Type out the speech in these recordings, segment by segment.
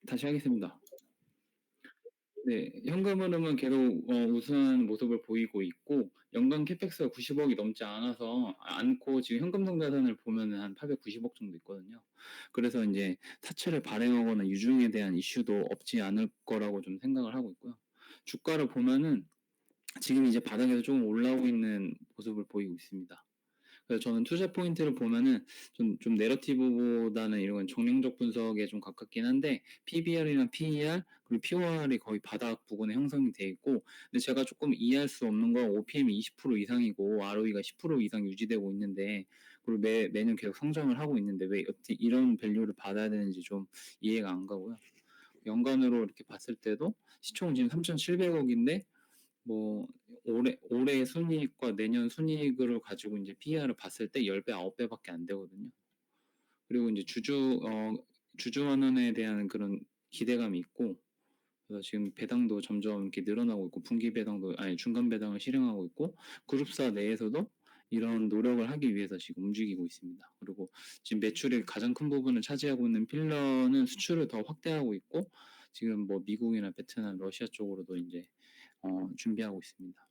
다시 하겠습니다. 네, 현금 흐름은 계속 우수한 모습을 보이고 있고 연간 캐펙스가 90억이 넘지 않고 지금 현금성 자산을 보면은 한 890억 정도 있거든요. 그래서 이제 사채를 발행하거나 유중에 대한 이슈도 없지 않을 거라고 좀 생각을 하고 있고요. 주가를 보면은 지금 이제 바닥에서 조금 올라오고 있는 모습을 보이고 있습니다. 그래서 저는 투자 포인트를 보면은 좀 내러티브보다는 이런 정량적 분석에 좀 가깝긴 한데 PBR이나 PER 그리고 POR이 거의 바닥 부근에 형성이 돼 있고 근데 제가 조금 이해할 수 없는 건 OPM이 20% 이상이고 ROE가 10% 이상 유지되고 있는데 그리고 매년 계속 성장을 하고 있는데 왜 이런 밸류를 받아야 되는지 좀 이해가 안 가고요. 연간으로 이렇게 봤을 때도 시총 지금 3,700억인데 뭐 올해 순이익과 내년 순이익을 가지고 이제 PER을 봤을 때 10배, 9배밖에 안 되거든요. 그리고 이제 주주 환원에 대한 그런 기대감이 있고 그래서 지금 배당도 점점 이렇게 늘어나고 있고 분기 배당도 아니 중간 배당을 실행하고 있고 그룹사 내에서도 이런 노력을 하기 위해서 지금 움직이고 있습니다. 그리고 지금 매출의 가장 큰 부분을 차지하고 있는 필러는 수출을 더 확대하고 있고 지금 뭐 미국이나 베트남, 러시아 쪽으로도 이제 준비하고 있습니다.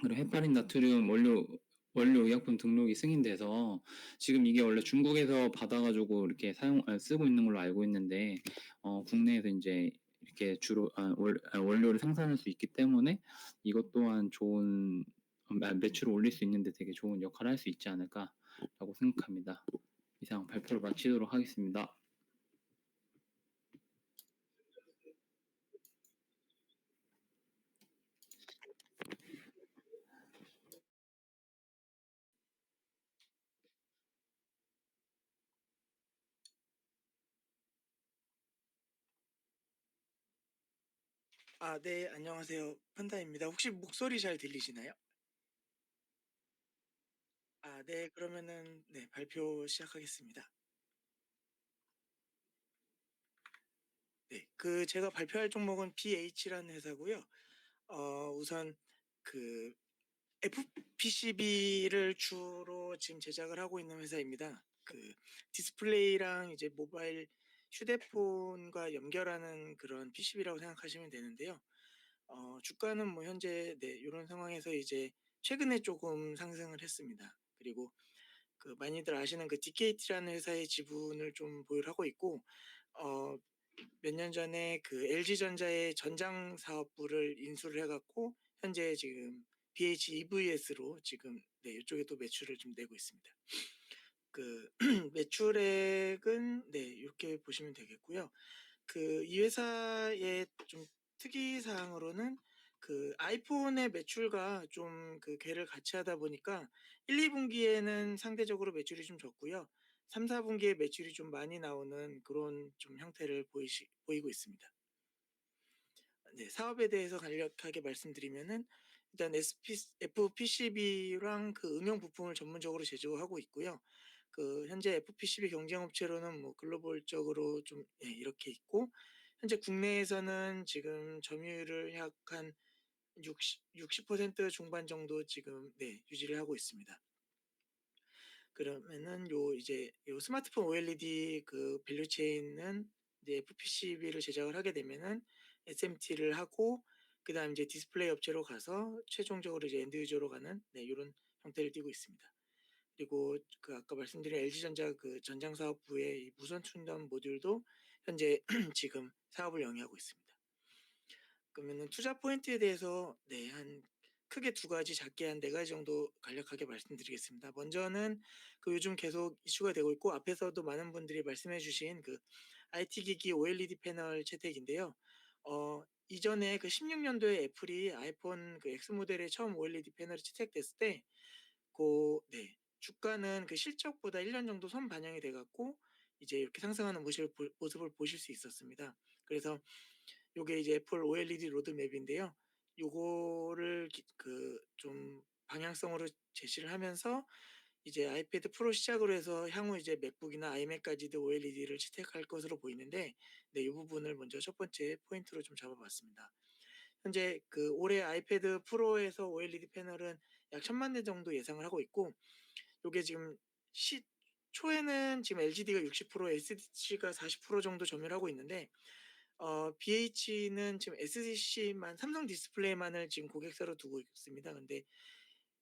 그리고 헤파린 나트륨 원료 의약품 등록이 승인돼서 지금 이게 원래 중국에서 받아가지고 이렇게 쓰고 있는 걸로 알고 있는데 국내에서 이제 이렇게 주로 원료를 생산할 수 있기 때문에 이것 또한 좋은 매출을 올릴 수 있는데 되게 좋은 역할을 할 수 있지 않을까라고 생각합니다. 이상 발표를 마치도록 하겠습니다. 네, 안녕하세요. 판다입니다. 혹시 목소리 잘 들리시나요? 네, 그러면은, 네, 발표 시작하겠습니다. 네, 제가 발표할 종목은 BH라는 회사고요. 우선 그 FPCB를 주로 지금 제작을 하고 있는 회사입니다. 디스플레이랑 이제 모바일 휴대폰과 연결하는 그런 PCB라고 생각하시면 되는데요. 주가는 뭐 현재 네, 이런 상황에서 이제 최근에 조금 상승을 했습니다. 그리고 많이들 아시는 DKT라는 회사의 지분을 좀 보유하고 있고, 몇 년 전에 LG전자의 전장 사업부를 인수를 해갖고 현재 지금 BHEVS로 지금 네, 이쪽에 또 매출을 좀 내고 있습니다. 매출액은 네, 이렇게 보시면 되겠고요. 이 회사의 좀 특이 사항으로는 아이폰의 매출과 좀 궤를 같이 하다 보니까 1, 2분기에는 상대적으로 매출이 좀 적고요. 3, 4분기에 매출이 좀 많이 나오는 그런 좀 형태를 보이고 있습니다. 네, 사업에 대해서 간략하게 말씀드리면은 일단 FPCB랑 응용 부품을 전문적으로 제조하고 있고요. 현재 FPCB 경쟁업체로는 뭐 글로벌적으로 좀 이렇게 있고 현재 국내에서는 지금 점유율을 약 한 60% 중반 정도 지금 네, 유지를 하고 있습니다. 그러면은 요 스마트폰 OLED 밸류 체인은 이제 FPCB를 제작을 하게 되면은 SMT를 하고 그다음 이제 디스플레이 업체로 가서 최종적으로 이제 엔드 유저로 가는 네, 요런 형태를 띠고 있습니다. 그리고 아까 말씀드린 LG전자 전장 사업부의 이 무선 충전 모듈도 현재 지금 사업을 영위하고 있습니다. 그러면은 투자 포인트에 대해서 네, 한 크게 두 가지, 작게 한 네 가지 정도 간략하게 말씀드리겠습니다. 먼저는 요즘 계속 이슈가 되고 있고 앞에서도 많은 분들이 말씀해 주신 IT 기기 OLED 패널 채택인데요. 이전에 16년도에 애플이 아이폰 X 모델에 처음 OLED 패널이 채택됐을 때 네, 주가는 실적보다 1년 정도 선반영이 돼 갖고 이제 이렇게 상승하는 모습을 보실 수 있었습니다. 그래서 요게 이제 애플 OLED 로드맵인데요. 요거를 좀 방향성으로 제시를 하면서 이제 아이패드 프로 시작으로 해서 향후 이제 맥북이나 아이맥까지도 OLED를 채택할 것으로 보이는데 네, 이 부분을 먼저 첫 번째 포인트로 좀 잡아봤습니다. 현재 올해 아이패드 프로에서 OLED 패널은 약 1,000만 대 정도 예상을 하고 있고 요게 지금 초에는 지금 LGD가 60%, SDC가 40% 정도 점유를 하고 있는데 BH는 지금 SDC만 삼성 디스플레이만을 지금 고객사로 두고 있습니다. 근데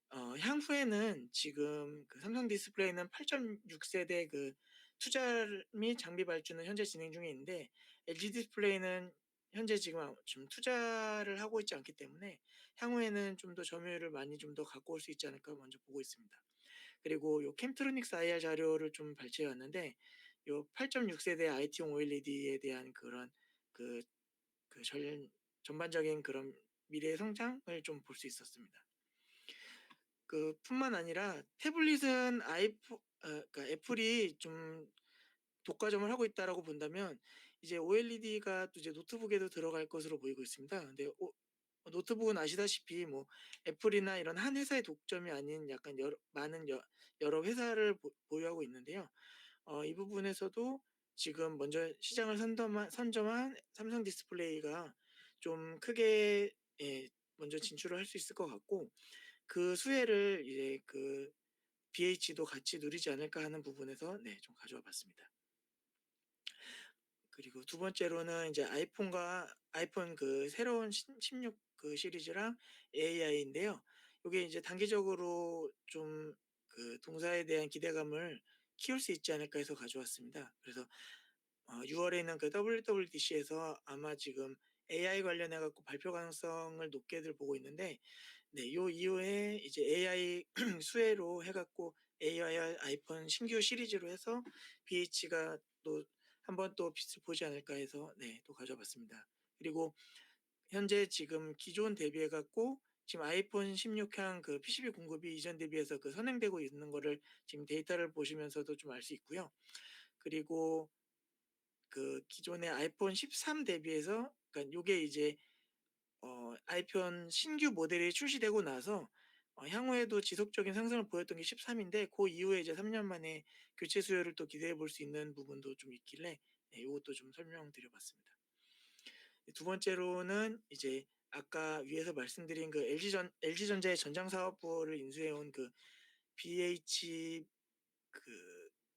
향후에는 지금 그 삼성 디스플레이는 8.6 세대 그 투자 및 장비 발주는 현재 진행 중에 있는데 LG 디스플레이는 현재 지금 좀 투자를 하고 있지 않기 때문에 향후에는 좀 더 점유율을 많이 좀 더 갖고 올 수 있지 않을까 먼저 보고 있습니다. 그리고 요 캠트로닉스 IR 자료를 좀 발췌해 왔는데 요 8.6 세대 IT용 OLED에 대한 그런 그 그 전반적인 그런 미래의 성장을 좀 볼 수 있었습니다. 뿐만 아니라 태블릿은 그러니까 애플이 좀 독과점을 하고 있다라고 본다면 이제 OLED가 또 이제 노트북에도 들어갈 것으로 보이고 있습니다. 근데 노트북은 아시다시피 뭐 애플이나 이런 한 회사의 독점이 아닌 약간 여러 회사를 보유하고 있는데요. 이 부분에서도 지금 먼저 시장을 선점한 삼성 디스플레이가 좀 크게 먼저 진출을 할 수 있을 것 같고 그 수혜를 이제 BH도 같이 누리지 않을까 하는 부분에서 좀 가져와 봤습니다. 그리고 두 번째로는 이제 아이폰 새로운 16 시리즈랑 AI인데요. 요게 이제 단기적으로 좀 동사에 대한 기대감을 키울 수 있지 않을까 해서 가져왔습니다. 그래서 6월에 있는 WWDC에서 아마 지금 AI 관련해 갖고 발표 가능성을 높게들 보고 있는데 요 이후에 이제 AI 수혜로 해 갖고 AI 아이폰 신규 시리즈로 해서 BH가 또 한번 또 빛을 보지 않을까 해서 또 가져와 봤습니다. 그리고 현재 지금 기존 대비해 갖고 지금 아이폰 16향 PCB 공급이 이전 대비해서 선행되고 있는 거를 지금 데이터를 보시면서도 좀 알 수 있고요. 그리고 기존의 아이폰 13 대비해서 그러니까 요게 이제 아이폰 신규 모델이 출시되고 나서 향후에도 지속적인 상승을 보였던 게 13인데 그 이후에 이제 3년 만에 교체 수요를 또 기대해 볼 수 있는 부분도 좀 있길래 요것도 좀 설명드려 봤습니다. 두 번째로는 이제 아까 위에서 말씀드린 LG전자의 전장 사업부를 인수해 온 BH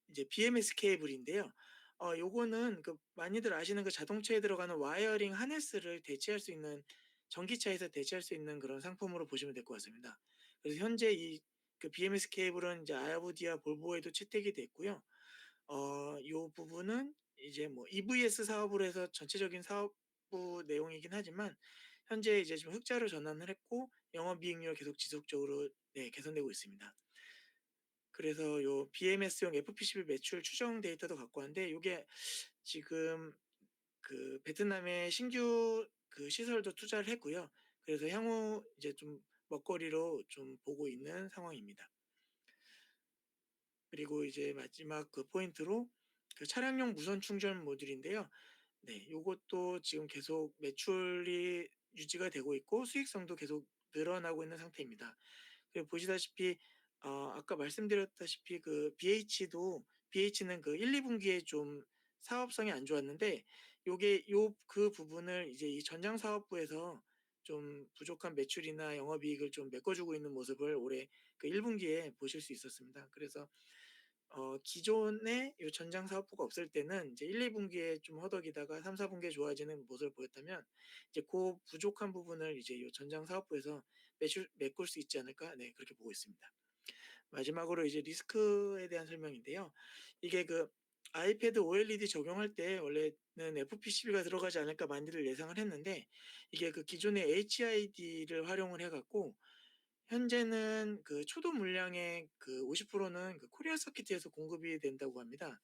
이제 BMS 케이블인데요. 요거는 많이들 아시는 자동차에 들어가는 와이어링 하네스를 대체할 수 있는 전기차에서 대체할 수 있는 그런 상품으로 보시면 될 것 같습니다. 그래서 현재 BMS 케이블은 이제 아우디와 볼보에도 채택이 됐고요. 요 부분은 이제 뭐 EVS 사업으로 해서 전체적인 사업부 내용이긴 하지만 현재 이제 좀 흑자로 전환을 했고 영업이익률 계속 지속적으로 개선되고 있습니다. 그래서 요 BMS용 FPCB 매출 추정 데이터도 갖고 왔는데 요게 지금 베트남에 신규 시설도 투자를 했고요. 그래서 향후 이제 좀 먹거리로 좀 보고 있는 상황입니다. 그리고 이제 마지막 포인트로 차량용 무선 충전 모듈인데요. 요것도 지금 계속 매출이 유지가 되고 있고 수익성도 계속 늘어나고 있는 상태입니다. 그리고 보시다시피 아까 말씀드렸다시피 BH는 1-2 분기에 좀 사업성이 안 좋았는데 요게 부분을 이제 이 전장 사업부에서 좀 부족한 매출이나 영업이익을 좀 메꿔주고 있는 모습을 올해 1 분기에 보실 수 있었습니다. 그래서 기존에 요 전장 사업부가 없을 때는 이제 1-2 분기에 좀 허덕이다가 3-4 분기에 좋아지는 모습을 보였다면 이제 부족한 부분을 이제 요 전장 사업부에서 메꿀 수 있지 않을까 그렇게 보고 있습니다. 마지막으로 이제 리스크에 대한 설명인데요. 이게 아이패드 OLED 적용할 때 원래는 FPCB가 들어가지 않을까 많이들 예상을 했는데 이게 기존의 HID를 활용을 해 갖고 현재는 초도 물량의 50%는 코리아 서킷에서 공급이 된다고 합니다.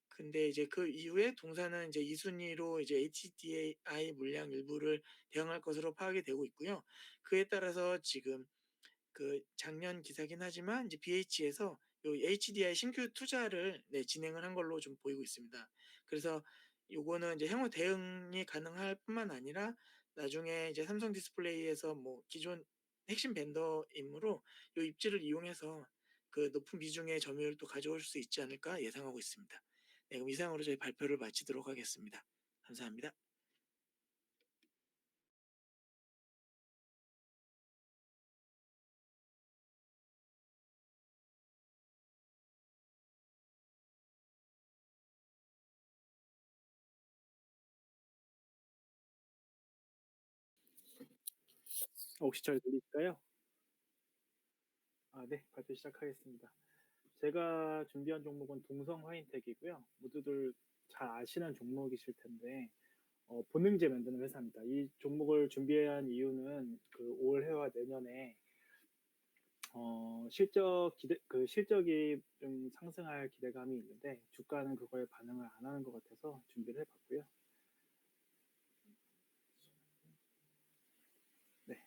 근데 이제 그 이후에 동사는 이제 2 순위로 이제 HDI 물량 일부를 대응할 것으로 파악이 되고 있고요. 그에 따라서 지금 작년 기사긴 하지만 이제 BH에서 요 HDI 신규 투자를 진행을 한 걸로 좀 보이고 있습니다. 그래서 요거는 이제 향후 대응이 가능할 뿐만 아니라 나중에 이제 삼성 디스플레이에서 뭐 기존 핵심 벤더이므로 요 입지를 이용해서 높은 비중의 점유율을 또 가져올 수 있지 않을까 예상하고 있습니다. 그럼 이상으로 저희 발표를 마치도록 하겠습니다. 감사합니다. 혹시 잘 들리실까요? 네. 발표 시작하겠습니다. 제가 준비한 종목은 동성 화인텍이고요. 모두들 잘 아시는 종목이실 텐데 보능제 만드는 회사입니다. 이 종목을 준비한 이유는 올해와 내년에 실적이 좀 상승할 기대감이 있는데 주가는 그거에 반응을 안 하는 것 같아서 준비를 해봤고요. 네.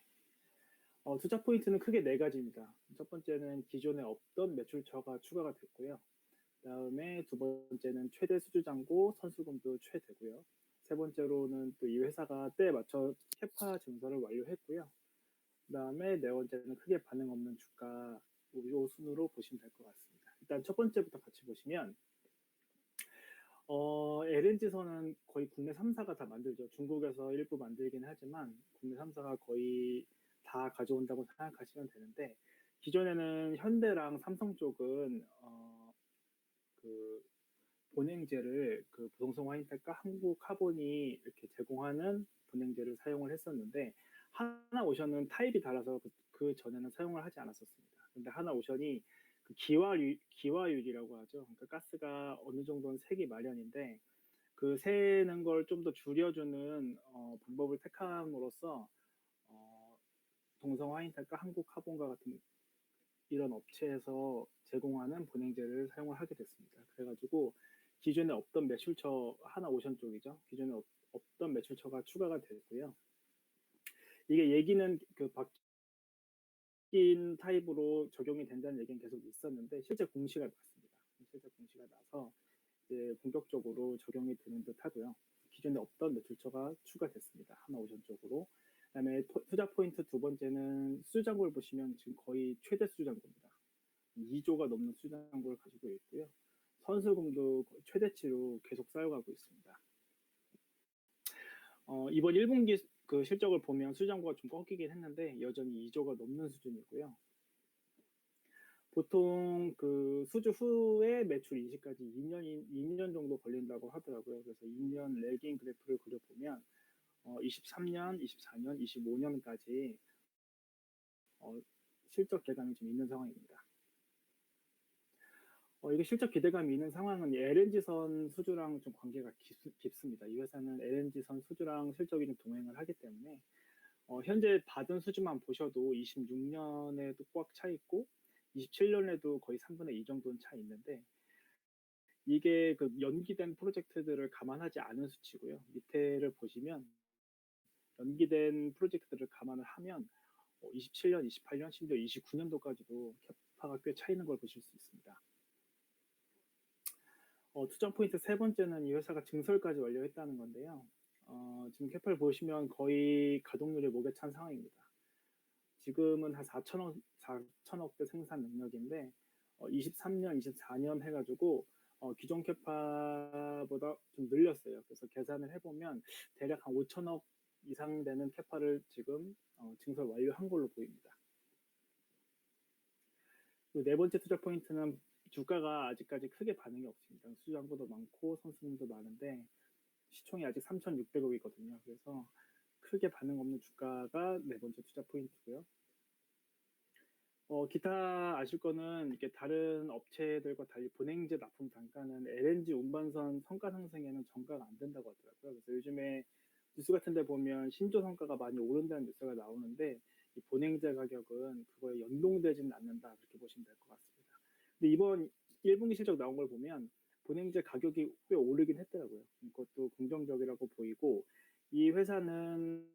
투자 포인트는 크게 4가지입니다. 첫 번째는 기존에 없던 매출처가 추가가 됐고요. 그다음에 두 번째는 최대 수주 잔고 선수금도 최대고요. 세 번째로는 또 이 회사가 때에 맞춰 캐파 증설을 완료했고요. 그다음에 네 번째는 크게 반응 없는 주가 요 순으로 보시면 될 것 같습니다. 일단 첫 번째부터 같이 보시면 LNG선은 거의 국내 3사가 다 만들죠. 중국에서 일부 만들긴 하지만 국내 3사가 거의 다 가져온다고 생각하시면 되는데 기존에는 현대랑 삼성 쪽은 본행제를 부동성 화인텍과 한국카본이 이렇게 제공하는 본행제를 사용을 했었는데 하나오션은 타입이 달라서 그 전에는 사용을 하지 않았었습니다. 근데 하나오션이 기화율이라고 하죠. 그러니까 가스가 어느 정도는 새기 마련인데 그 새는 걸 좀 더 줄여주는 방법을 택함으로써 동성 화인텍과 한국카본과 같은 이런 업체에서 제공하는 본행제를 사용을 하게 됐습니다. 그래가지고 기존에 없던 매출처 하나오션 쪽이죠. 기존에 없던 매출처가 추가가 됐고요. 이게 얘기는 바뀐 타입으로 적용이 된다는 얘기는 계속 있었는데 실제 공시가 났습니다. 실제 공시가 나서 이제 본격적으로 적용이 되는 듯 하고요. 기존에 없던 매출처가 추가됐습니다. 하나오션 쪽으로. 그다음에 투자 포인트 두 번째는 수주잔고를 보시면 지금 거의 최대 수주잔고입니다. 2조가 넘는 수주잔고를 가지고 있고요. 선수금도 최대치로 계속 쌓여가고 있습니다. 이번 1분기 실적을 보면 수주잔고가 좀 꺾이긴 했는데 여전히 2조가 넘는 수준이고요. 보통 수주 후에 매출 인식까지 2년 정도 걸린다고 하더라고요. 그래서 2년 래깅 그래프를 그려보면 23년, 24년, 25년까지 실적 기대감이 좀 있는 상황입니다. 이게 실적 기대감이 있는 상황은 LNG선 수주랑 좀 관계가 깊습니다. 이 회사는 LNG선 수주랑 실적이 좀 동행을 하기 때문에 현재 받은 수주만 보셔도 26년에도 꽉 차 있고 27년에도 거의 3분의 2 정도는 차 있는데 이게 연기된 프로젝트들을 감안하지 않은 수치고요. 밑에를 보시면 연기된 프로젝트들을 감안을 하면 27년, 28년, 심지어 29년도까지도 캐파가 꽤 차 있는 걸 보실 수 있습니다. 투자 포인트 세 번째는 이 회사가 증설까지 완료했다는 건데요. 지금 캐파를 보시면 거의 가동률이 목에 찬 상황입니다. 지금은 한 4천억대 생산 능력인데 23년, 24년 해가지고 기존 캐파보다 좀 늘렸어요. 그래서 계산을 해보면 대략 한 5천억 이상 되는 캐파를 지금 증설 완료한 걸로 보입니다. 네 번째 투자 포인트는 주가가 아직까지 크게 반응이 없습니다. 수주잔고도 많고 선수금도 많은데 시총이 아직 3,600억이거든요. 그래서 크게 반응 없는 주가가 네 번째 투자 포인트고요. 기타 아실 거는 이렇게 다른 업체들과 달리 본행제 납품 단가는 LNG 운반선 성가 상승에는 전가가 안 된다고 하더라고요. 그래서 요즘에 뉴스 같은 데 보면 신조 성가가 많이 오른다는 뉴스가 나오는데 이 본행제 가격은 그거에 연동되지는 않는다 그렇게 보시면 될 것 같습니다. 근데 이번 1분기 실적 나온 걸 보면 본행제 가격이 꽤 오르긴 했더라고요. 그것도 긍정적이라고 보이고 이 회사는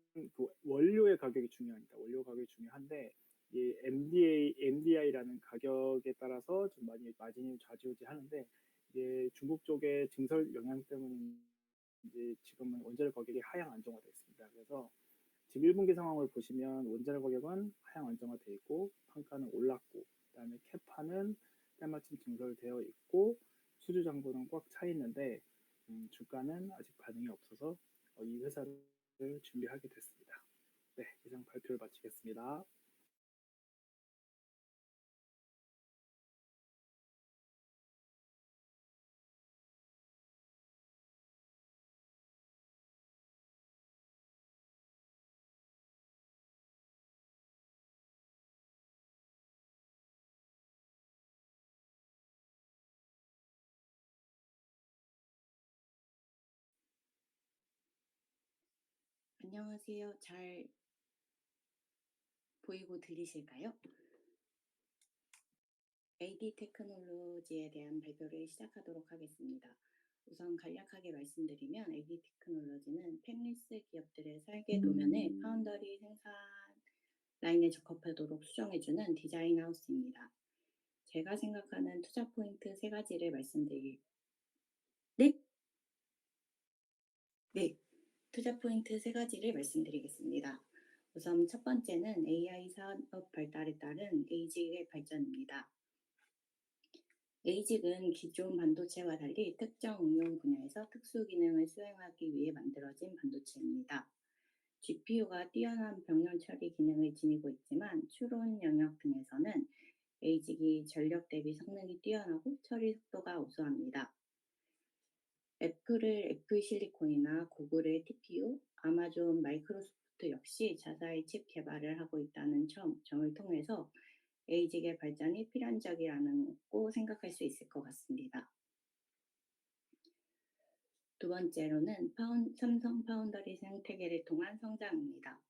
원료의 가격이 중요합니다. 원료 가격이 중요한데 이 MDI라는 가격에 따라서 좀 많이 마진이 좌지우지하는데 이게 중국 쪽의 증설 영향 때문에 이제 지금은 원자력 가격이 하향 안정화되어 있습니다. 그래서 지금 1분기 상황을 보시면 원자력 가격은 하향 안정화되어 있고 판가는 올랐고 그다음에 캐파는 때마침 증설되어 있고 수주 잔고는 꽉 차 있는데 주가는 아직 반응이 없어서 이 회사를 준비하게 됐습니다. 네, 이상 발표를 마치겠습니다. 안녕하세요. 잘 보이고 들리실까요? AD 테크놀로지에 대한 발표를 시작하도록 하겠습니다. 우선 간략하게 말씀드리면 AD 테크놀로지는 펜리스 기업들의 설계 도면을 파운더리 생산 라인에 적합하도록 수정해주는 디자인 하우스입니다. 제가 생각하는 투자 포인트 세 가지를 네? 네. 투자 포인트 세 가지를 말씀드리겠습니다. 우선 첫 번째는 AI 산업 발달에 따른 에이직의 발전입니다. 에이직은 기존 반도체와 달리 특정 응용 분야에서 특수 기능을 수행하기 위해 만들어진 반도체입니다. GPU가 뛰어난 병렬 처리 기능을 지니고 있지만 추론 영역 등에서는 에이직이 전력 대비 성능이 뛰어나고 처리 속도가 우수합니다. 애플을 애플 실리콘이나 구글의 TPU, 아마존 마이크로소프트 역시 자사의 칩 개발을 하고 있다는 점을 통해서 에이직의 발전이 필연적이라고 생각할 수 있을 것 같습니다. 두 번째로는 삼성 파운더리 생태계를 통한 성장입니다.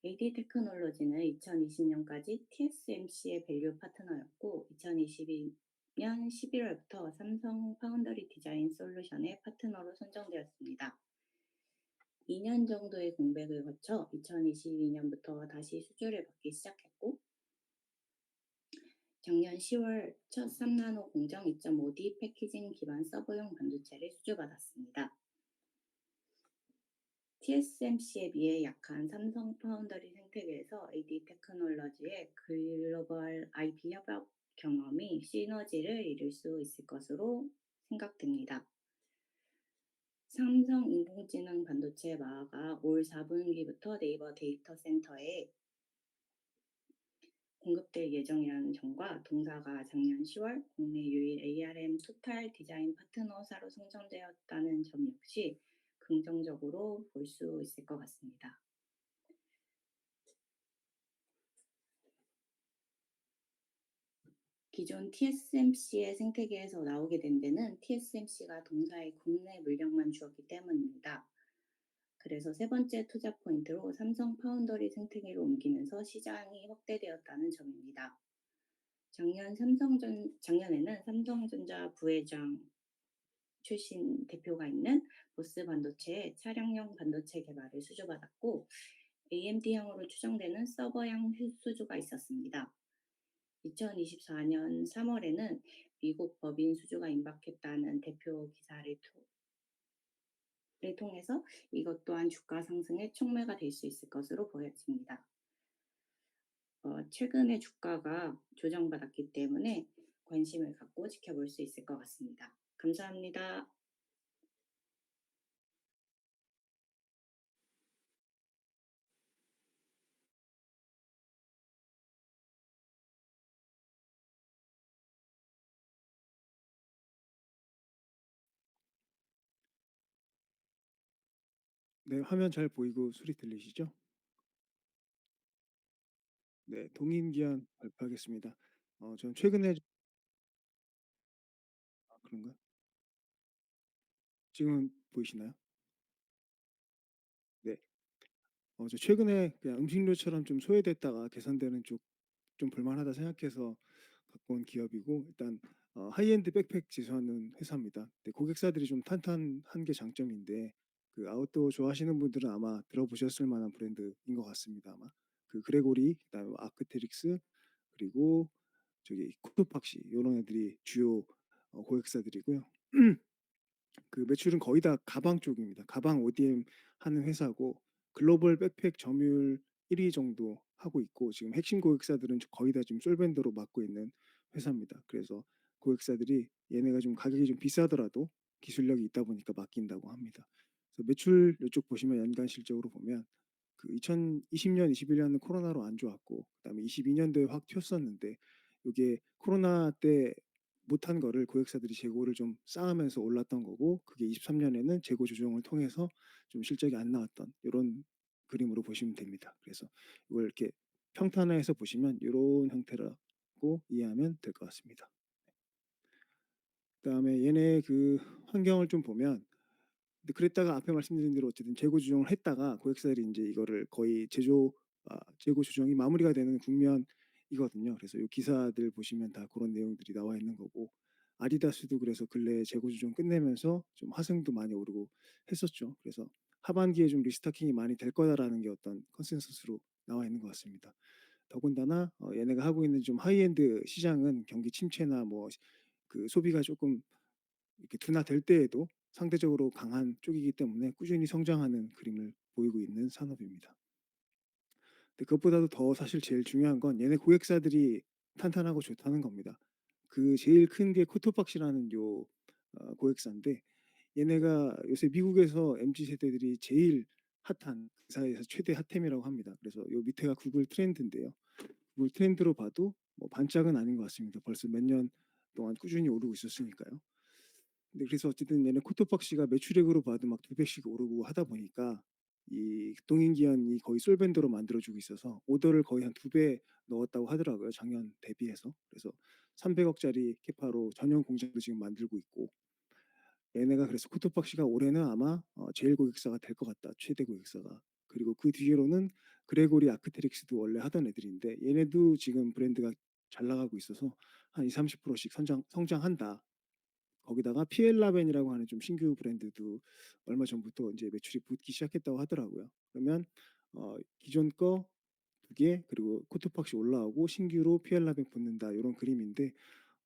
AD 테크놀로지는 2020년까지 TSMC의 밸류 파트너였고 2022년 11월부터 삼성 파운더리 디자인 솔루션의 파트너로 선정되었습니다. 2년 정도의 공백을 거쳐 2022년부터 다시 수주를 받기 시작했고 작년 10월 첫 3나노 공정 2.5D 패키징 기반 서버용 반도체를 수주받았습니다. TSMC에 비해 약한 삼성 파운더리 생태계에서 AD 테크놀로지의 글로벌 IP 협업 경험이 시너지를 이룰 수 있을 것으로 생각됩니다. 삼성 인공지능 반도체 마가 올 4분기부터 네이버 데이터 센터에 공급될 예정이라는 점과 동사가 작년 10월 국내 유일 ARM 토탈 디자인 파트너사로 선정되었다는 점 역시 긍정적으로 볼 수 있을 것 같습니다. 기존 TSMC의 생태계에서 나오게 된 데는 TSMC가 동사의 국내 물량만 주었기 때문입니다. 그래서 세 번째 투자 포인트로 삼성 파운더리 생태계로 옮기면서 시장이 확대되었다는 점입니다. 작년에는 삼성전자 부회장 출신 대표가 있는 보스 반도체의 차량용 반도체 개발을 수주받았고 AMD형으로 추정되는 서버형 수주가 있었습니다. 2024년 3월에는 미국 법인 수주가 임박했다는 대표 기사를 통해서 이것 또한 주가 상승의 촉매가 될 수 있을 것으로 보여집니다. 최근에 주가가 조정받았기 때문에 관심을 갖고 지켜볼 수 있을 것 같습니다. 감사합니다. 네, 화면 잘 보이고 소리 들리시죠? 네, 동인기한 발표하겠습니다. 저는 최근에 그런가요? 지금 보이시나요? 네. 저 최근에 그냥 음식료처럼 좀 소외됐다가 개선되는 쪽 좀 볼만하다 생각해서 갖고 온 기업이고 일단 하이엔드 백팩 제조하는 회사입니다. 네, 고객사들이 좀 탄탄한 게 장점인데 그 아웃도어 좋아하시는 분들은 아마 들어보셨을 만한 브랜드인 것 같습니다. 아마 그 그레고리, 그다음에 아크테릭스 그리고 저기 쿠프팍시 이런 애들이 주요 고객사들이고요. 그 매출은 거의 다 가방 쪽입니다. 가방 ODM 하는 회사고 글로벌 백팩 점유율 1위 정도 하고 있고 지금 핵심 고객사들은 거의 다 지금 솔벤더로 맡고 있는 회사입니다. 그래서 고객사들이 얘네가 좀 가격이 좀 비싸더라도 기술력이 있다 보니까 맡긴다고 합니다. 그래서 매출 이쪽 보시면 연간 실적으로 보면 그 2020년, 21년은 코로나로 안 좋았고 그다음에 22년도에 확 튀었었는데 이게 코로나 때 못한 거를 고객사들이 재고를 좀 쌓으면서 올랐던 거고 그게 23년에는 재고 조정을 통해서 좀 실적이 안 나왔던 이런 그림으로 보시면 됩니다. 그래서 이걸 이렇게 평탄화해서 보시면 이런 형태라고 이해하면 될 것 같습니다. 그다음에 얘네 그 환경을 좀 보면 근데 그랬다가 앞에 말씀드린 대로 어쨌든 재고 조정을 했다가 고객사들이 인제 이거를 거의 재고 조정이 마무리가 되는 국면이거든요. 그래서 요 기사들 보시면 다 고런 내용들이 나와 있는 거고, 아디다스도 그래서 근래에 재고 조정 끝내면서 좀 하승도 많이 오르고 했었죠. 그래서 '하반기에 좀 리스토킹이 많이 될 거다.'라는 게 어떤 컨센서스로 나와 있는 것 같습니다. 더군다나 얘네가 하고 있는 좀 하이엔드 시장은 경기 침체나 뭐 그 소비가 조금 이렇게 둔화될 때에도 상대적으로 강한 쪽이기 때문에 꾸준히 성장하는 그림을 보이고 있는 산업입니다. 근데 그것보다도 더 사실 제일 중요한 건 얘네 고객사들이 탄탄하고 좋다는 겁니다. 그 제일 큰 게 코토박시라는 고객사인데, 얘네가 요새 미국에서 MZ 세대들이 제일 핫한 그 사이에서 최대 핫템이라고 합니다. 그래서 요 밑에가 구글 트렌드인데요. 구글 트렌드로 봐도 뭐 반짝은 아닌 것 같습니다. 벌써 몇 년 동안 꾸준히 오르고 있었으니까요. 근데 그래서 어쨌든 얘네 코토박시가 매출액으로 봐도 막 2배씩 오르고 하다 보니까 이 동인기한이 거의 솔벤더로 만들어주고 있어서 오더를 거의 한 2배 넣었다고 하더라고요. 작년 대비해서. 그래서 300억짜리 캐파로 전용 공장도 지금 만들고 있고, 얘네가 그래서 코토박시가 올해는 아마 제일 고객사가 될 것 같다. 최대 고객사가. 그리고 그 뒤로는 그레고리 아크테릭스도 원래 하던 애들인데 얘네도 지금 브랜드가 잘 나가고 있어서 한 20-30%씩 성장한다. 거기다가 피엘라벤이라고 하는 좀 신규 브랜드도 얼마 전부터 이제 매출이 붙기 시작했다고 하더라고요. 그러면 기존 거 2개, 그리고 코토박시 올라오고 신규로 피엘라벤 붙는다, 이런 그림인데,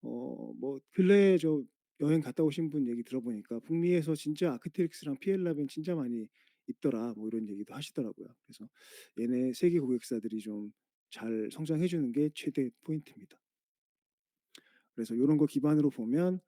뭐 근래에 저 여행 갔다 오신 분 얘기 들어보니까 북미에서 진짜 아크테릭스랑 피엘라벤 진짜 많이 있더라, 뭐 이런 얘기도 하시더라고요. 그래서 얘네 세계 고객사들이 좀 잘 성장해 주는 게 최대 포인트입니다. 그래서 이런 거 기반으로 보면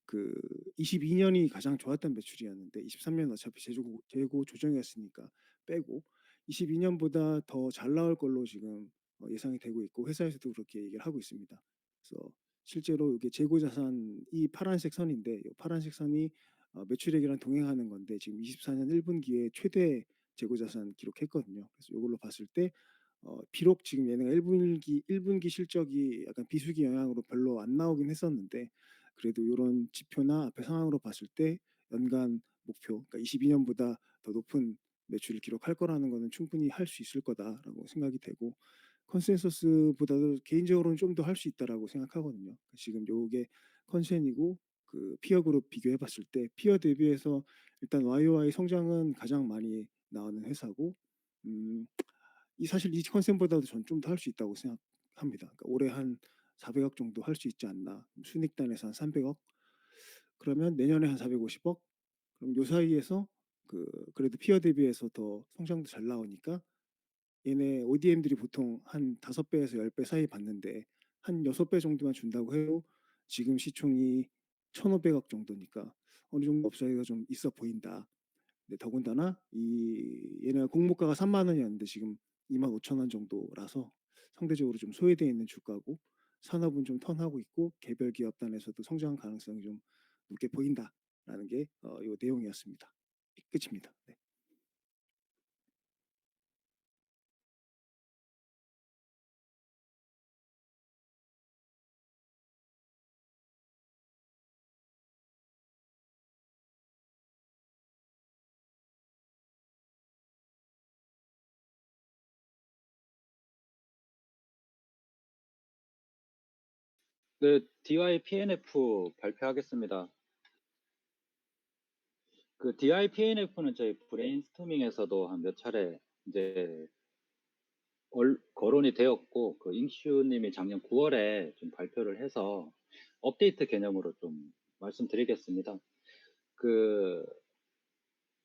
그 22년이 가장 좋았던 매출이었는데 23년 어차피 재고 조정이었으니까 빼고 22년보다 더 잘 나올 걸로 지금 예상이 되고 있고, 회사에서도 그렇게 얘기를 하고 있습니다. 그래서 실제로 이게 재고 자산이 파란색 선인데, 이 파란색 선이 매출액이랑 동행하는 건데 지금 24년 1분기에 최대 재고 자산 기록했거든요. 그래서 이걸로 봤을 때 비록 지금 얘네가 1분기 실적이 약간 비수기 영향으로 별로 안 나오긴 했었는데, 그래도 이런 지표나 앞에 상황으로 봤을 때 연간 목표, 그러니까 22년보다 더 높은 매출을 기록할 거라는 거는 충분히 할 수 있을 거다라고 생각이 되고, 컨센서스보다도 개인적으로는 좀 더 할 수 있다라고 생각하거든요. 지금 요게 컨센이고, 그 피어 그룹 비교해 봤을 때 피어 대비해서 일단 YOY 성장은 가장 많이 나오는 회사고, 음, 사실 이 컨센보다도 전 좀 더 할 수 있다고 생각합니다. 그러니까 올해 한 400억 정도 할 수 있지 않나. 순익단에서 한 300억. 그러면 내년에 한 450억. 그럼 요 사이에서 그래도 피어 대비해서 더 성장도 잘 나오니까 얘네 ODM들이 보통 한 5배에서 10배 사이 받는데 한 6배 정도만 준다고 해도 지금 시총이 1,500억 정도니까 어느 정도 업사이드가 좀 있어 보인다. 근데 더군다나 얘네가 공모가가 3만 원이었는데 지금 2만 5천 원 정도라서 상대적으로 좀 소외되어 있는 주가고, 산업은 좀 턴하고 있고 개별 기업 단에서도 성장 가능성이 좀 높게 보인다라는 게 이 내용이었습니다. 끝입니다. 네. 그 DYPNF 발표하겠습니다. 그 DYPNF는 저희 브레인스토밍에서도 한 몇 차례 이제 거론이 되었고, 그 잉슈님이 작년 9월에 좀 발표를 해서 업데이트 개념으로 좀 말씀드리겠습니다.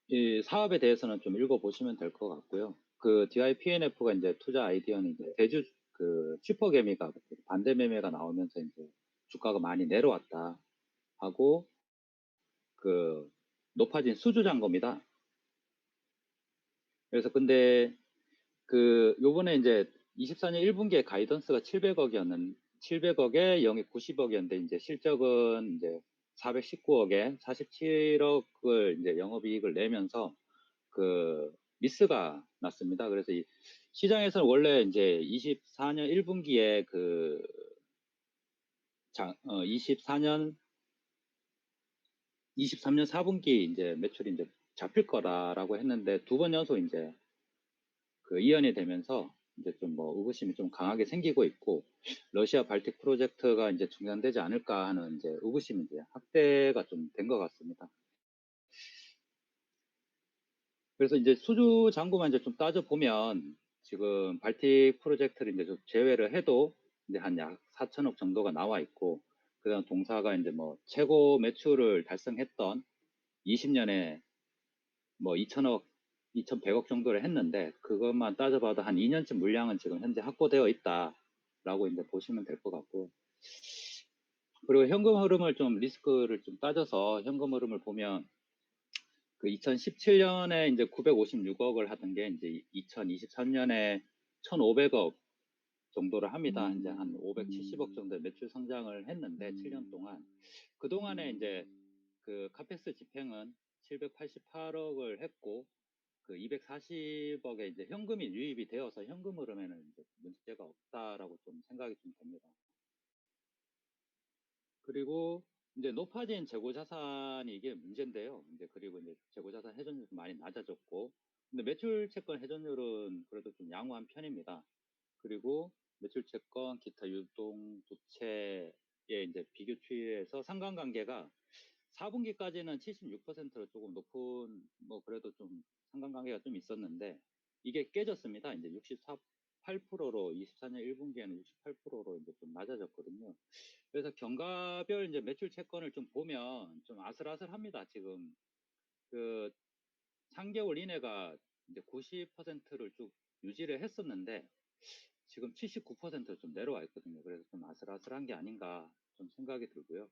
이 사업에 대해서는 좀 읽어보시면 될 것 같고요. 그 DYPNF가 이제 투자 아이디어는 이제 슈퍼개미가 반대 매매가 나오면서 이제 주가가 많이 내려왔다 하고, 높아진 수주 잔고입니다. 그래서 근데 요번에 이제 24년 1분기에 가이던스가 700억에 영입 90억이었는데 이제 실적은 이제 419억에 47억을 이제 영업이익을 내면서 미스가 났습니다. 그래서 이 시장에서는 원래 이제 24년 1분기에 23년 4분기 이제 매출이 이제 잡힐 거다라고 했는데 2번 연속 이제 그 이연이 되면서 이제 좀 뭐 의구심이 좀 강하게 생기고 있고, 러시아 발틱 프로젝트가 이제 중단되지 않을까 하는 이제 의구심이 이제 확대가 좀 된 것 같습니다. 그래서 이제 수주 잔고만 이제 좀 따져 보면 지금 발틱 프로젝트를 이제 좀 제외를 해도 이제 한 약 4천억 정도가 나와 있고, 그다음 동사가 이제 뭐 최고 매출을 달성했던 20년에 뭐 2천억, 2,100억 정도를 했는데, 그것만 따져봐도 한 2년치 물량은 지금 현재 확보되어 있다라고 이제 보시면 될 것 같고, 그리고 현금 흐름을 좀 리스크를 좀 따져서 현금 흐름을 보면 그 2017년에 이제 956억을 하던 게 이제 2023년에 1,500억 정도를 합니다. 이제 한 570억 정도의 매출 성장을 했는데 7년 동안, 그 동안에 이제 그 카펙스 집행은 788억을 했고, 그 240억의 이제 현금이 유입이 되어서 현금 흐름에는 이제 문제가 없다라고 좀 생각이 좀 됩니다. 그리고 이제 높아진 재고 자산이 이게 문제인데요. 이제 그리고 이제 재고 자산 회전율도 많이 낮아졌고, 근데 매출 채권 회전율은 그래도 좀 양호한 편입니다. 그리고 매출 채권, 기타 유동 부채의 이제 비교 추이에서 상관관계가 4분기까지는 76%로 조금 높은, 뭐 그래도 좀 상관관계가 좀 있었는데, 이게 깨졌습니다. 이제 68%로 24년 1분기에는 68%로 이제 좀 낮아졌거든요. 그래서 경과별 이제 매출 채권을 좀 보면 좀 아슬아슬합니다. 지금 그 3개월 이내가 이제 90%를 쭉 유지를 했었는데 지금 79%로 좀 내려와 있거든요. 그래서 좀 아슬아슬한 게 아닌가 좀 생각이 들고요.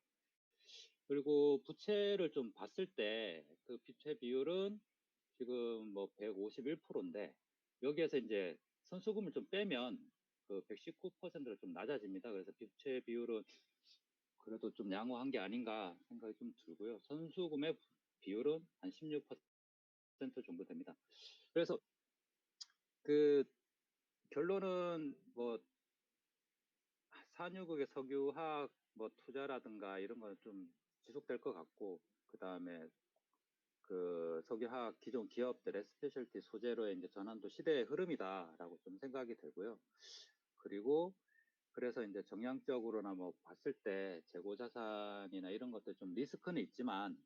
그리고 부채를 좀 봤을 때 그 부채 비율은 지금 뭐 151%인데, 여기에서 이제 선수금을 좀 빼면 그 119%로 좀 낮아집니다. 그래서 부채 비율은 그래도 좀 양호한 게 아닌가 생각이 좀 들고요. 선수금의 비율은 한 16% 정도 됩니다. 그래서 그 결론은 뭐 산유국의 석유화학 뭐 투자라든가 이런 건 좀 지속될 것 같고, 그 다음에 그 석유화학 기존 기업들의 스페셜티 소재로의 이제 전환도 시대의 흐름이다라고 좀 생각이 되고요. 그리고 그래서 이제 정량적으로나 뭐 봤을 때 재고 자산이나 이런 것들 좀 리스크는 있지만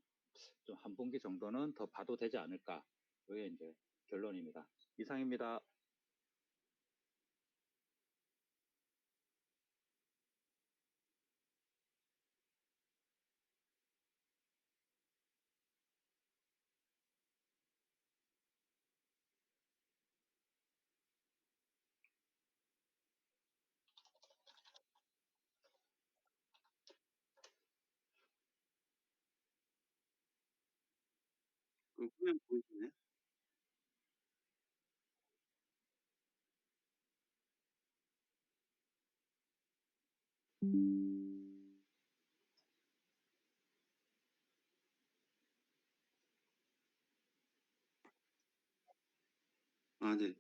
좀 한 분기 정도는 더 봐도 되지 않을까. 그게 이제 결론입니다. 이상입니다. 그럼 화면 보이시나요? 아, 네.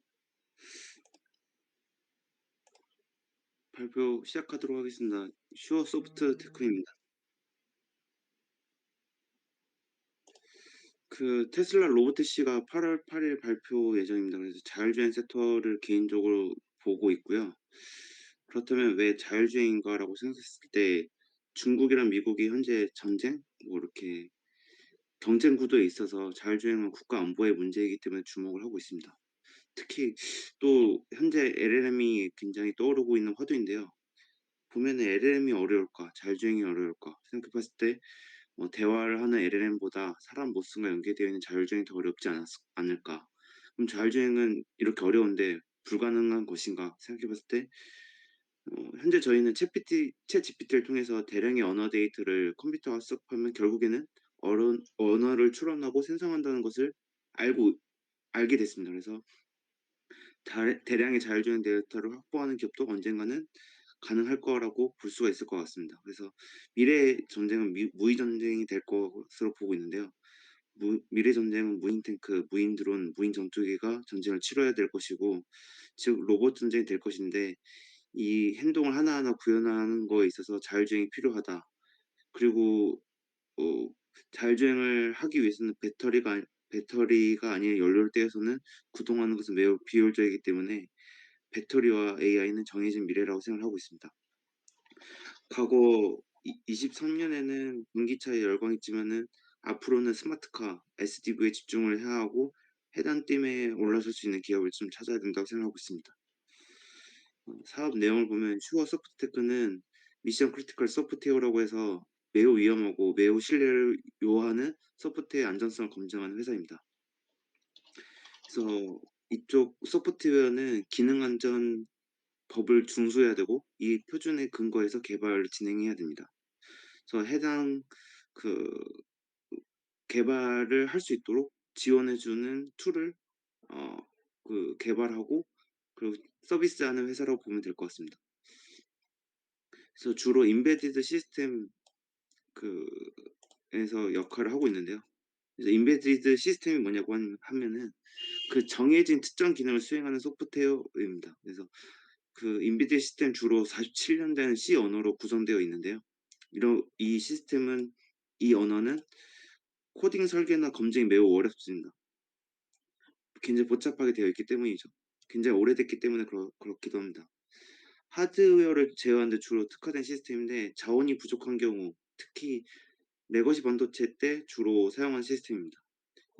발표 시작하도록 하겠습니다. 슈어 소프트 테크입니다. 그 테슬라 로보태시가 8월 8일 발표 예정입니다. 그래서 자율주행 섹터를 개인적으로 보고 있고요. 그렇다면 왜 자율주행인가라고 생각했을 때 중국이랑 미국이 현재 전쟁, 뭐 이렇게 경쟁 구도에 있어서 자율주행은 국가 안보의 문제이기 때문에 주목을 하고 있습니다. 특히 또 현재 LLM이 굉장히 떠오르고 있는 화두인데요. 보면은 LLM이 어려울까, 자율주행이 어려울까 생각해봤을 때 대화를 하는 LLM보다 사람 모습과 연계되어 있는 자율주행이 더 어렵지 않을까. 그럼 자율주행은 이렇게 어려운데 불가능한 것인가 생각해봤을 때 현재 저희는 챗 GPT를 통해서 대량의 언어 데이터를 컴퓨터가 수집하면 결국에는 언어를 추론하고 생성한다는 것을 알게 됐습니다. 그래서 대량의 자율주행 데이터를 확보하는 기업도 언젠가는 가능할 거라고 볼 수가 있을 것 같습니다. 그래서 미래의 전쟁은 무의 전쟁이 될 것으로 보고 있는데요. 미래 전쟁은 무인 탱크, 무인 드론, 무인 전투기가 전쟁을 치러야 될 것이고, 즉 로봇 전쟁이 될 것인데, 이 행동을 하나하나 구현하는 거에 있어서 자율주행이 필요하다. 그리고 자율주행을 하기 위해서는 배터리가 배터리가 아닌 연료대에서는 구동하는 것은 매우 비효율적이기 때문에 배터리와 AI는 정해진 미래라고 생각을 하고 있습니다. 과거 23년에는 전기차에 열광했지만은 앞으로는 스마트카, SDV에 집중을 해야 하고 해당 팀에 올라설 수 있는 기업을 좀 찾아야 된다고 생각하고 있습니다. 사업 내용을 보면 슈어 소프트테크는 미션 크리티컬 소프트웨어라고 해서 매우 위험하고 매우 신뢰를 요하는 소프트웨어 안전성을 검증하는 회사입니다. 그래서 이쪽 소프트웨어는 기능 안전 법을 준수해야 되고 이 표준에 근거해서 개발을 진행해야 됩니다. 그래서 해당 그 개발을 할 수 있도록 지원해 주는 툴을 개발하고 그리고 서비스하는 회사라고 보면 될 것 같습니다. 그래서 주로 인베디드 시스템 에서 역할을 하고 있는데요. 그래서 인베디드 시스템이 뭐냐고 하면은 그 정해진 특정 기능을 수행하는 소프트웨어입니다. 그래서 그 인베디드 시스템 주로 47년 된 C 언어로 구성되어 있는데요. 이 시스템은 이 언어는 코딩 설계나 검증이 매우 어렵습니다. 굉장히 복잡하게 되어 있기 때문이죠. 굉장히 오래됐기 때문에 그렇기도 합니다. 하드웨어를 제어하는 데 주로 특화된 시스템인데 자원이 부족한 경우 특히 레거시 반도체 때 주로 사용한 시스템입니다.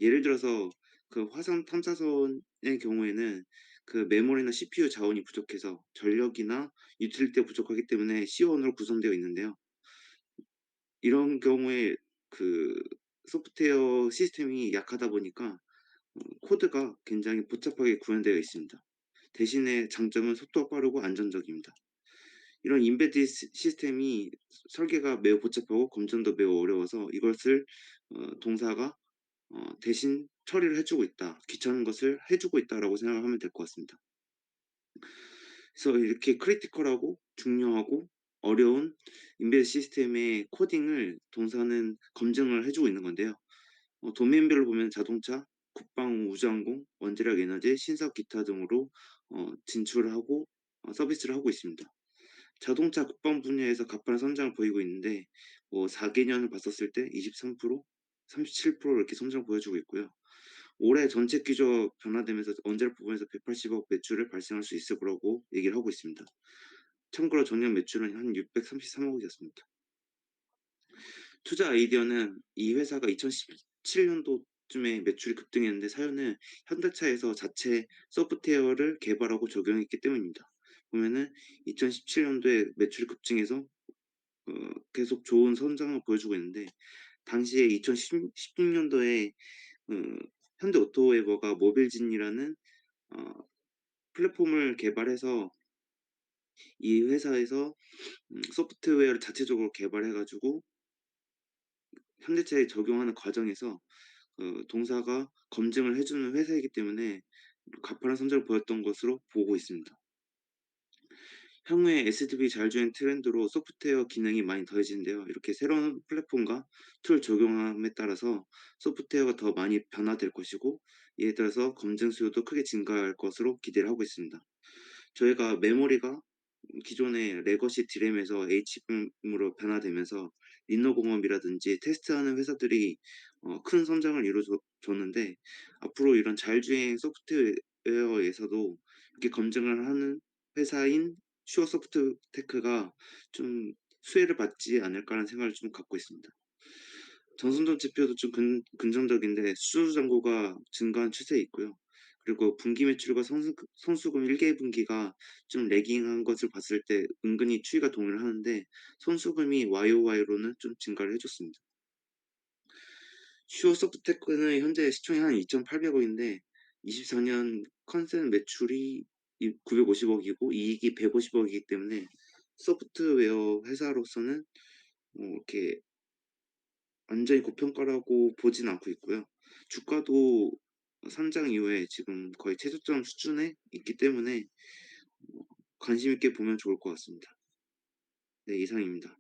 예를 들어서 그 화성 탐사선의 경우에는 그 메모리나 CPU 자원이 부족해서 전력이나 유틸리티가 부족하기 때문에 C1으로 구성되어 있는데요. 이런 경우에 그 소프트웨어 시스템이 약하다 보니까 코드가 굉장히 복잡하게 구현되어 있습니다. 대신에 장점은 속도가 빠르고 안전적입니다. 이런 인베디드 시스템이 설계가 매우 복잡하고 검증도 매우 어려워서 이것을 동사가 대신 처리를 해주고 있다. 귀찮은 것을 해주고 있다라고 생각하면 될 것 같습니다. 그래서 이렇게 크리티컬하고 중요하고 어려운 인베디드 시스템의 코딩을 동사는 검증을 해주고 있는 건데요. 도메인별로 보면 자동차, 국방, 우주항공, 원자력 에너지, 신석 기타 등으로 진출을 하고 서비스를 하고 있습니다. 자동차 국방 분야에서 가파른 성장을 보이고 있는데 4개년을 봤었을 때 23%, 37% 이렇게 성장을 보여주고 있고요. 올해 전체 기조 변화되면서 원자력 부분에서 180억 매출을 발생할 수 있을 거라고 얘기를 하고 있습니다. 참고로 전년 매출은 한 633억이었습니다. 투자 아이디어는 이 회사가 2017년도쯤에 매출이 급등했는데 사연은 현대차에서 자체 소프트웨어를 개발하고 적용했기 때문입니다. 보면은 2017년도에 매출이 급증해서 계속 좋은 성장을 보여주고 있는데 당시에 2016년도에 현대 오토웨버가 모빌진이라는 플랫폼을 개발해서 이 회사에서 소프트웨어를 자체적으로 개발해가지고 현대차에 적용하는 과정에서 동사가 검증을 해주는 회사이기 때문에 가파른 성장을 보였던 것으로 보고 있습니다. 향후에 SDV 자율주행 트렌드로 소프트웨어 기능이 많이 더해지는데요. 이렇게 새로운 플랫폼과 툴 적용함에 따라서 소프트웨어가 더 많이 변화될 것이고 이에 따라서 검증 수요도 크게 증가할 것으로 기대를 하고 있습니다. 저희가 메모리가 기존의 레거시 D램에서 HBM으로 변화되면서 리노공업이라든지 테스트하는 회사들이 큰 성장을 이루어줬는데 앞으로 이런 자율주행 소프트웨어에서도 이렇게 검증을 하는 회사인 슈어 소프트테크가 좀 수혜를 받지 않을까라는 생각을 좀 갖고 있습니다. 전선전 지표도 좀 긍정적인데 수주 잔고가 증가한 추세에 있고요. 그리고 분기 매출과 선수금 1개분기가 좀 레깅한 것을 봤을 때 은근히 추이가 동의를 하는데 선수금이 YOY로는 좀 증가를 해줬습니다. 슈어 소프트테크는 현재 시총이 한 2,800억인데 24년 컨센 매출이 950억이고 이익이 150억이기 때문에 소프트웨어 회사로서는 이렇게 완전히 고평가라고 보진 않고 있고요. 주가도 상장 이후에 지금 거의 최저점 수준에 있기 때문에 관심 있게 보면 좋을 것 같습니다. 네, 이상입니다.